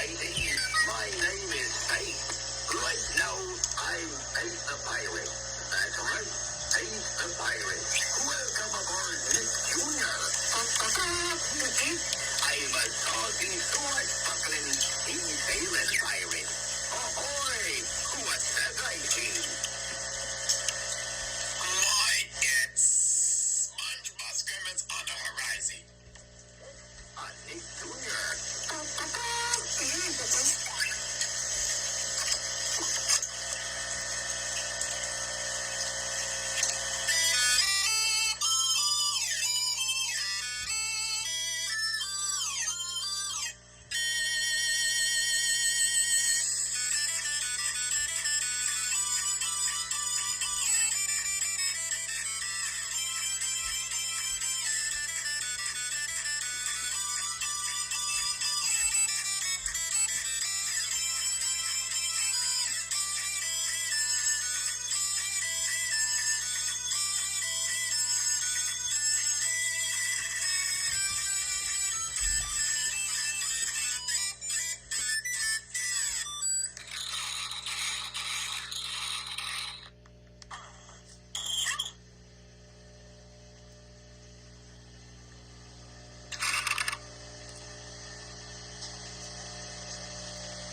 matey. My name is Faith. Right now, I'm Faith the Pirate. That's right, Faith the Pirate. Welcome aboard, Nick Jr. I'm a talking, sword-buckling, sea-sailing pirate. Ahoy! What's that I see? Lloyd, it's SpongeBob Scrimmage on the horizon. Nick Jr.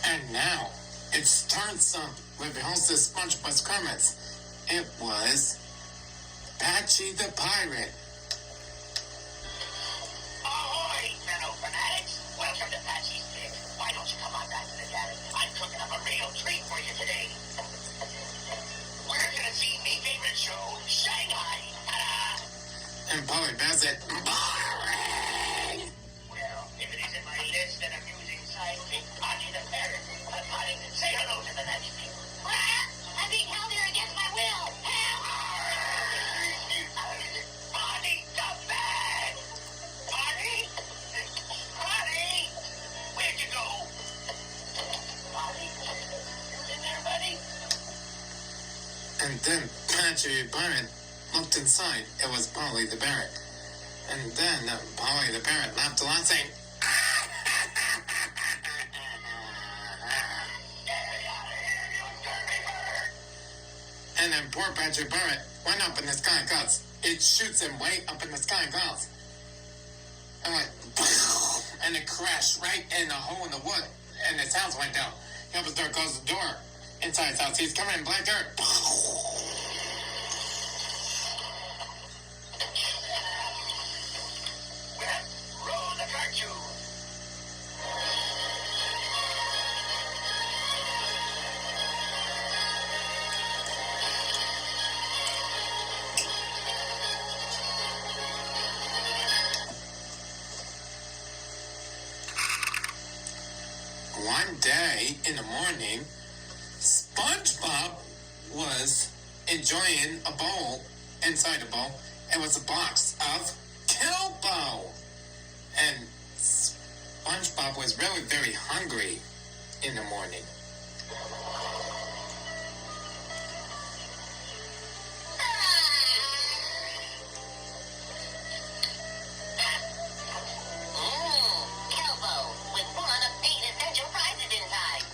And now, it starts up with the host of SpongeBob Scrimmage. It was Patchy the Pirate. Ahoy, fellow fanatics! Welcome to Patchy's Pit. Why don't you come on back to the cabin? I'm cooking up a real treat for you today. We're gonna see my favorite show, Shangheid. Ta-da! And Polly Bassett, boring! Well, if it isn't my list and amusing sidekick, Patchy the Parrot. Patty, say hello to the next people. I'm being held here against my will. Help! Patty, come back! Patty? Patty? Where'd you go? Patty? You in there, buddy? And then Patchy the Pirate looked inside. It was Polly the Parrot. And then Polly the Parrot laughed a lot, saying, and then poor Patchy Parrot went up in the sky gods. It shoots him way up in the sky gods. And went, and it crashed right in a hole in the wood. And his house went down. He opens the door, closes the door. Inside his house, he's covered in black dirt. Roll the cartoon. One day in the morning, SpongeBob was enjoying a bowl. Inside the bowl, it was a box of Kelpo. And SpongeBob was really very hungry in the morning. Kelpo, with one of 8 essential prizes inside.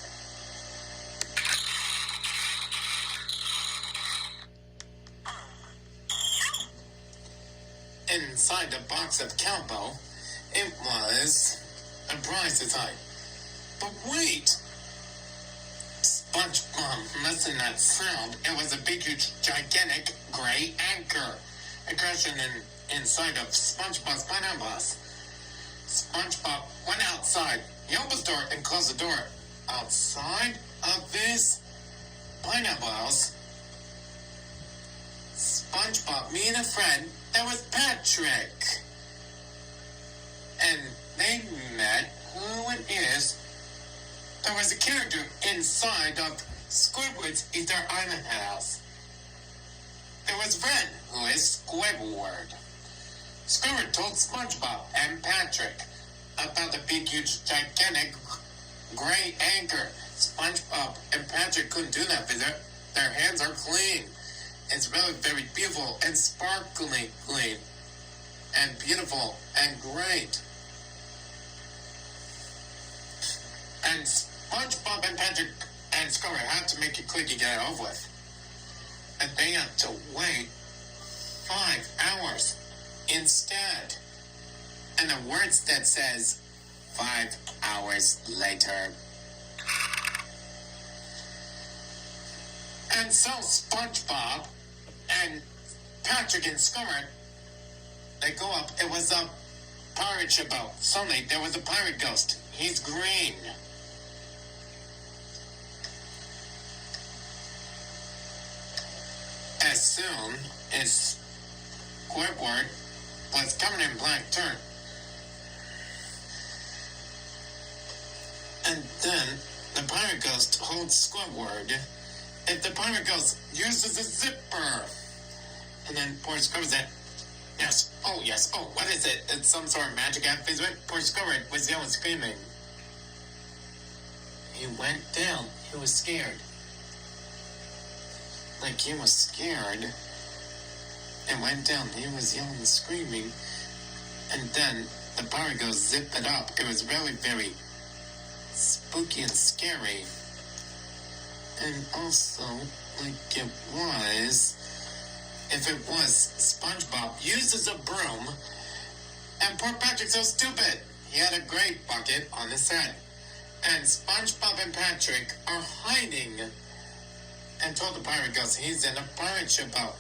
Inside the box of Kelpo, it was a prize inside. But wait! SpongeBob must not sound. It was a big, huge, gigantic gray anchor. It crashed inside of SpongeBob's pineapple house. SpongeBob went outside. He opened the door and closed the door. Outside of this pineapple house, SpongeBob made a friend that was Patrick. And they met who it is. There was a character inside of Squidward's Easter Island house. There was Fred, who is Squidward. Squidward told SpongeBob and Patrick about the big, huge, gigantic gray anchor. SpongeBob and Patrick couldn't do that because their hands are clean. It's really very beautiful and sparkling clean and beautiful and great. And SpongeBob and Patrick and Squidward had to make it quick to get it over with. And they had to wait 5 hours instead. And the words that says 5 hours later. And so SpongeBob and Patrick and Squidward, they go up. It was a pirate ship boat. Suddenly there was a pirate ghost. He's green. As soon as Squidward was covered in black dirt. And then the pirate ghost holds Squidward. If the pirate ghost uses a zipper. And then poor Squidward said, yes, oh, what is it? It's some sort of magic outfit. Poor Squidward was yelling, screaming. He went down. He was scared. Like he was scared. And went down. He was yelling and screaming. And then the pirate ghost zipped it up. It was really very spooky and scary. And also, like it was, if it was, SpongeBob uses a broom, and poor Patrick's so stupid. He had a great bucket on his head. And SpongeBob and Patrick are hiding and told the pirate ghost he's in a pirate ship boat.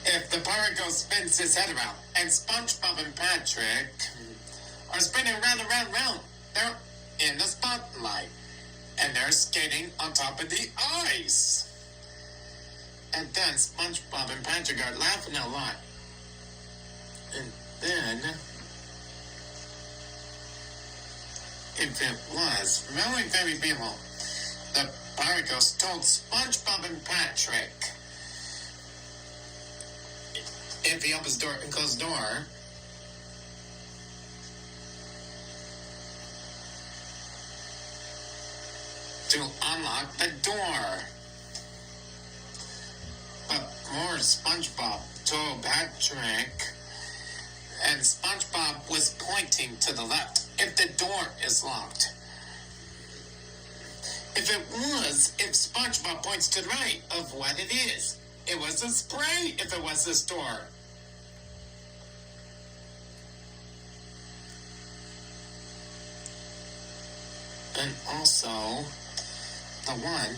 If the pirate ghost spins his head around, and SpongeBob and Patrick are spinning round and round and round, they're in the spotlight. And they're skating on top of the ice. And then SpongeBob and Patrick are laughing a lot. And then, if it was really very beautiful, the pirate ghost told SpongeBob and Patrick, if he opens the door and closes the door, to unlock the door. But more SpongeBob told Patrick, and SpongeBob was pointing to the left. If the door is locked. If SpongeBob points to the right of what it is. It was a spray if it was this door. And also, the one,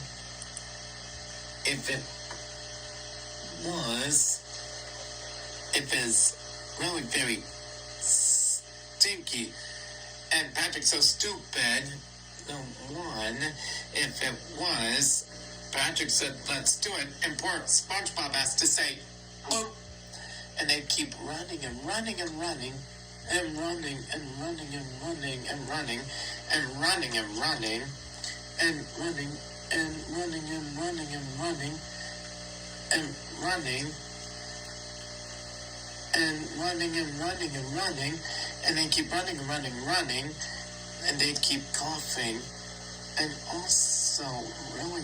if it's really very stinky, and Patrick's so stupid, the one, if it was, Patrick said, let's do it, and poor SpongeBob has to say, boom, and they keep running and running and running, and running and running and running and running and running and running and running and running and running and running and running and running and running and running, and they keep running and running and running, and they keep coughing, and also really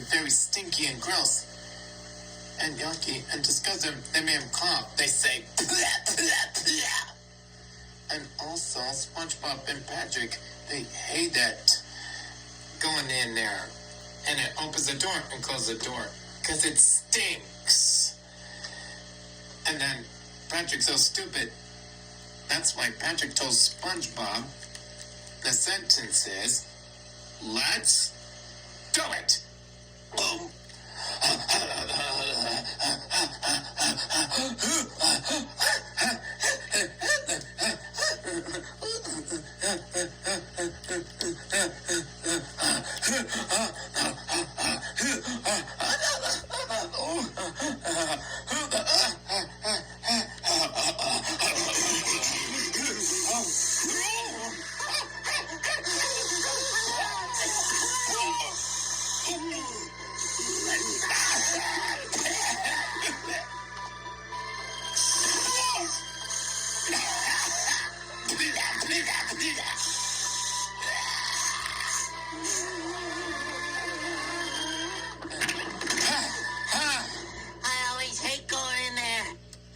very stinky and gross and yucky and disgusting. They made him cough. They say bleh, bleh, bleh. And also SpongeBob and Patrick, they hate it going in there, and it opens the door and closes the door because it stinks. And then Patrick's so stupid. That's why Patrick told SpongeBob the sentence is, let's do it. Boom.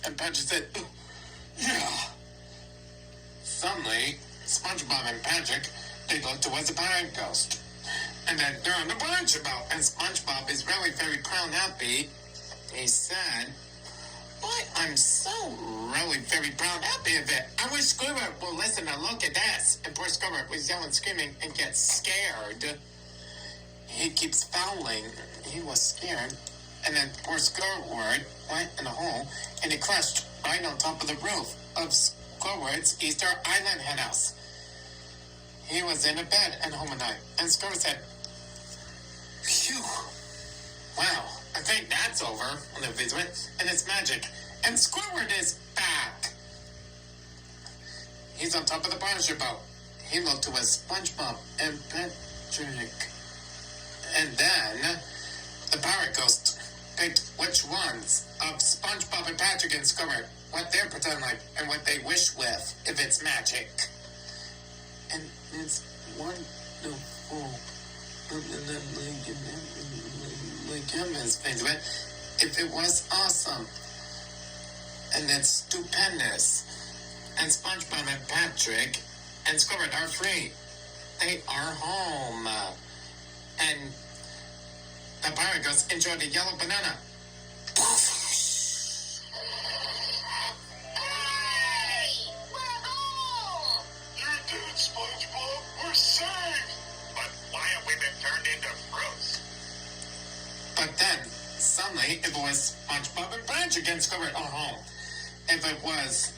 And Patrick said, looked towards the pirate ghost. And then they're on the branch about, and SpongeBob is really very proud and happy. He said, "Boy, I'm so really very proud and happy of it. I wish Squidward will listen and look at this." And poor Squidward was yelling, screaming, and gets scared. He keeps fouling. He was scared. And then poor Squidward went in a hole, and he crashed right on top of the roof of Squidward's Easter Island hen house. He was in a bed at home at night, and Squidward said, "Phew, wow, I think that's over." And the visit went, and it's magic. And Squidward is back. He's on top of the partnership boat. He looked to his SpongeBob and Patrick. And then the pirate ghost picked which ones of SpongeBob and Patrick and Squidward, what they're pretending like, and what they wish with, if it's magic. And it's wonderful. Like him is things, but if it was awesome. And it's stupendous. And SpongeBob and Patrick and Squidward are free. They are home. And the pirate ghost enjoyed a yellow banana. Hey! We're home! You're dead, SpongeBob. We're safe. But why have we been turned into fruits? But then, suddenly, if it was SpongeBob and Patrick and Squidward are home. If it was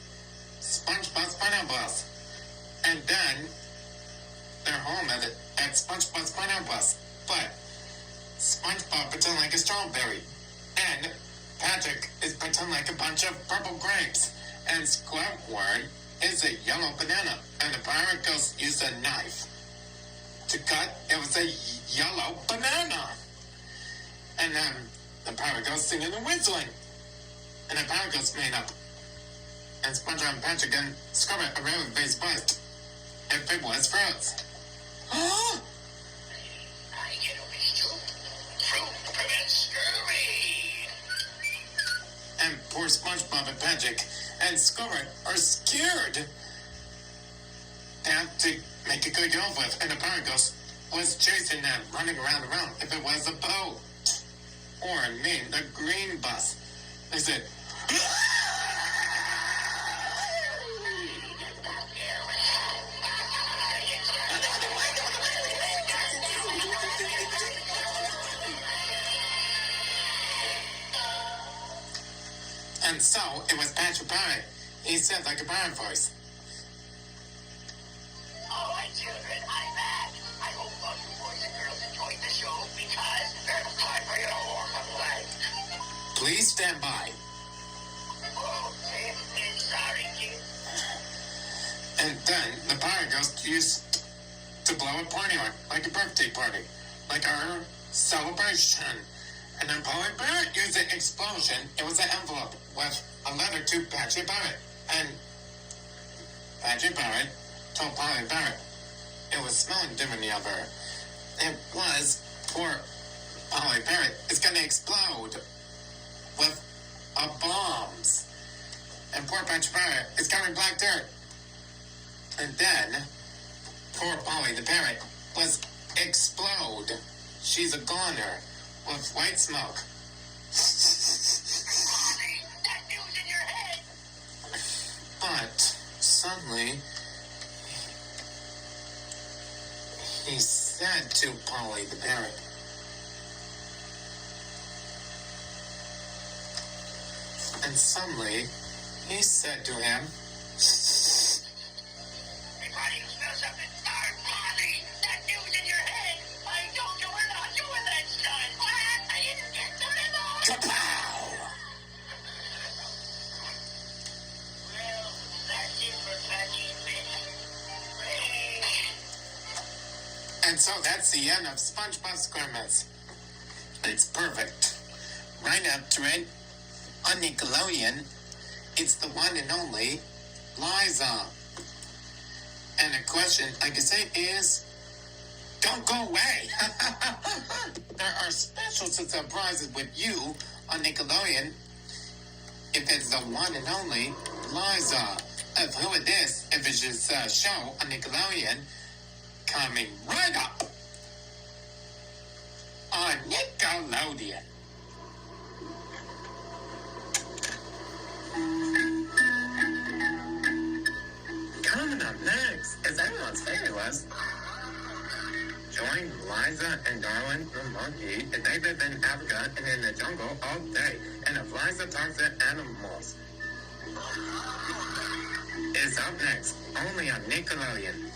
SpongeBob's Pineapples. And then, they're home at SpongeBob's Pineapples. But SpongeBob pretend like a strawberry. And Patrick is pretend like a bunch of purple grapes. And Squidward is a yellow banana. And the pirate ghost used a knife to cut. It was a yellow banana. And then the pirate ghost singing and whistling. And the pirate ghost made up. And SpongeBob and Patrick and Squidward are really very surprised. If it was fruits. I get a wish too. Fruit prevents scurvy. And poor SpongeBob and Patrick and Squidward are scared. They have to make a good go with. And the pirate ghost was chasing them, running around. If it was a boat. Or, I mean, the green bus. They said, and so it was Patrick Pirate. He said like a pirate voice. All right, children, I'm back. I hope all you boys and girls enjoyed the show because there's time for you to warm up legs. Please stand by. Okay, sorry, kid. And then the pirate ghost used to blow a party like a birthday party, like our celebration. And then Polly Barrett used the explosion. It was an envelope with a letter to Patrick Barrett. And Patrick Barrett told Polly Barrett it was smelling different the other. It was poor Polly Barrett. It's gonna explode with bombs. And poor Patrick Barrett is covered in black dirt. And then poor Polly the parrot was explode. She's a goner with white smoke. Mommy, that news in your head. But suddenly he said to Polly the parrot, and suddenly he said to him, Everybody who smells something, Mommy, that news in your head. I told you we're not doing that stunt. What? I didn't get to it all. kapow! Well, that's it for Patchy's Bit. And so that's the end of SpongeBob SquarePants. It's perfect. Right after it, on Nickelodeon, it's the one and only Liza. And the question I can say is, don't go away. There are special surprises with you on Nickelodeon. If it's the one and only Liza. Of who it is, if it's just a show on Nickelodeon, coming right up on Nickelodeon. Coming up next is everyone's favorite list. Join Liza and Darwin the monkey. They live in Africa and in the jungle all day. And if Liza talks to animals, it's up next, only on Nickelodeon.